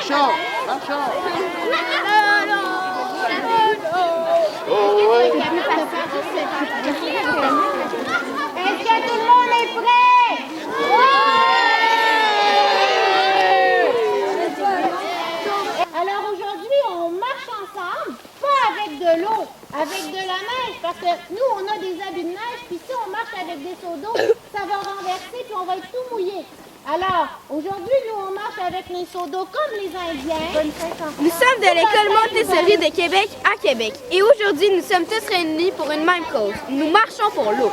marchons, marchons. Est-ce que tout le monde est prêt? Alors aujourd'hui, on marche ensemble, pas avec de l'eau, avec de la neige, parce que nous, on a des habits de neige, puis si on marche avec des seaux d'eau, ça va renverser, puis on va être tout mouillé. Alors, aujourd'hui, nous, on marche avec les seaux d'eau comme les Indiens. Nous sommes de l'école Montessori de Québec à Québec. Et aujourd'hui, nous sommes tous réunis pour une même cause. Nous marchons pour l'eau.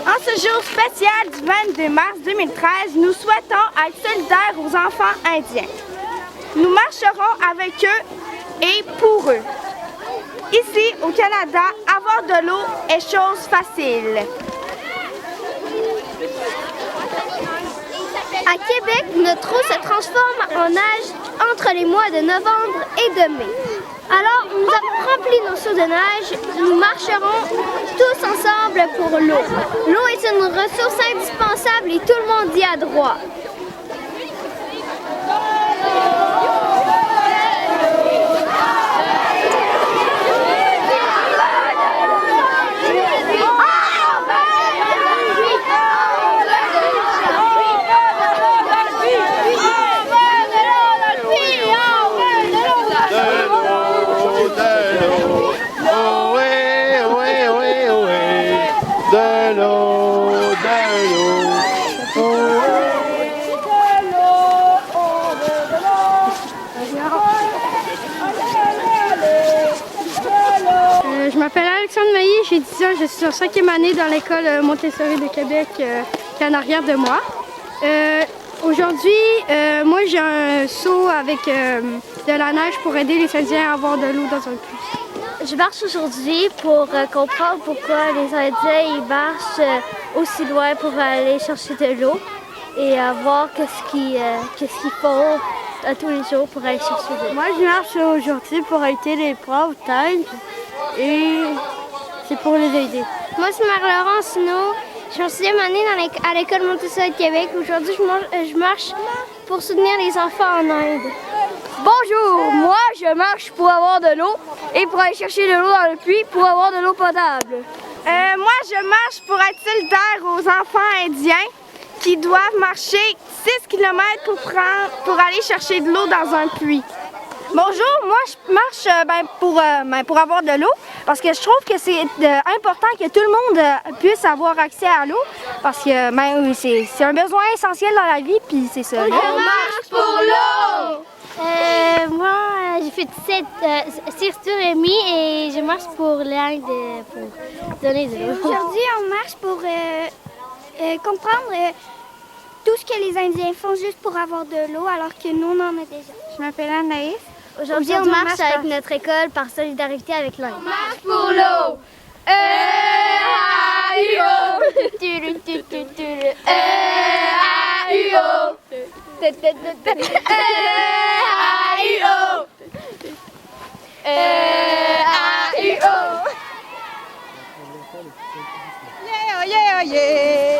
En ce jour spécial du 22 mars 2013, nous souhaitons être solidaires aux enfants indiens. Nous marcherons avec eux et pour eux. Ici, au Canada, avoir de l'eau est chose facile. À Québec, notre eau se transforme en neige entre les mois de novembre et de mai. Alors, nous avons rempli nos seaux de neige. Nous marcherons tous ensemble pour l'eau. L'eau est une ressource indispensable et tout le monde y a droit. Je m'appelle Alexandre Mailly, j'ai 10 ans, je suis en 5e année dans l'école Montessori de Québec qui est en arrière de moi. Aujourd'hui, moi j'ai un seau avec de la neige pour aider les Indiens à avoir de l'eau dans un puits. Je marche aujourd'hui pour comprendre pourquoi les Indiens ils marchent aussi loin pour aller chercher de l'eau et voir qu'est-ce qu'ils font à tous les jours pour aller chercher de l'eau. Moi je marche aujourd'hui pour aider les pauvres teintes et c'est pour les aider. Moi c'est Marie-Laurence Sino, je suis en 6e année à l'école Montessori de Québec. Aujourd'hui je marche pour soutenir les enfants en Inde. Bonjour, moi je marche pour avoir de l'eau et pour aller chercher de l'eau dans le puits pour avoir de l'eau potable. Moi je marche pour être solidaire aux enfants indiens qui doivent marcher 6 km pour aller chercher de l'eau dans un puits. Bonjour, moi je marche pour avoir de l'eau parce que je trouve que c'est important que tout le monde puisse avoir accès à l'eau parce que c'est un besoin essentiel dans la vie puis c'est ça. On marche pour l'eau! Moi, j'ai fait 6 tours et demi et je marche pour l'Inde pour donner de l'eau. Aujourd'hui, on marche pour comprendre tout ce que les Indiens font juste pour avoir de l'eau alors que nous, on en a déjà. Je m'appelle Anaïs. Aujourd'hui, on marche avec notre école par solidarité avec l'Inde. On marche pour l'eau! Yeah, yeah, yeah.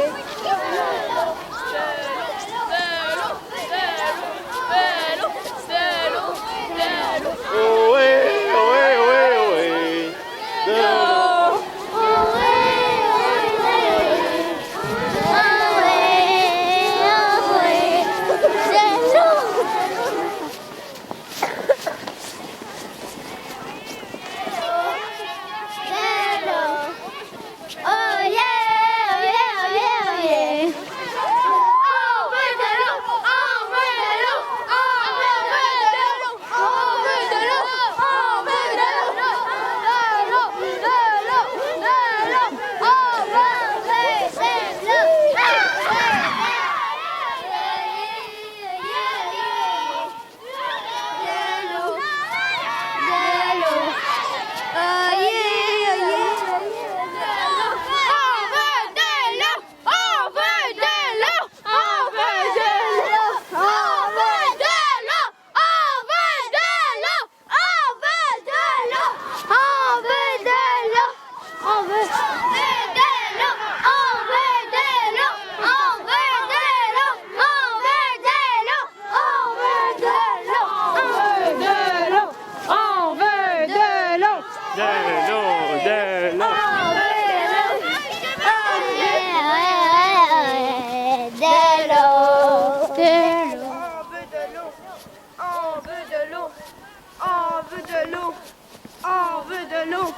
On veut de l'eau.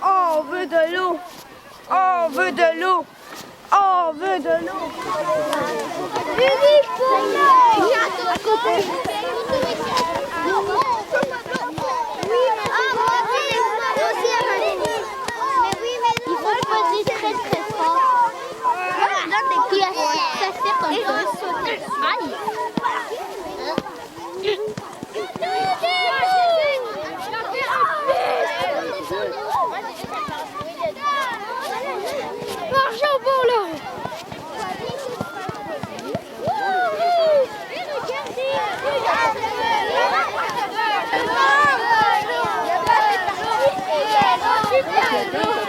On veut de l'eau. On veut de l'eau. On veut de l'eau. Unis pour l'eau. Il faut le poser très très fort. Puis s'asseoir comme ça. Aïe! Marchons pour l'eau. Regardez!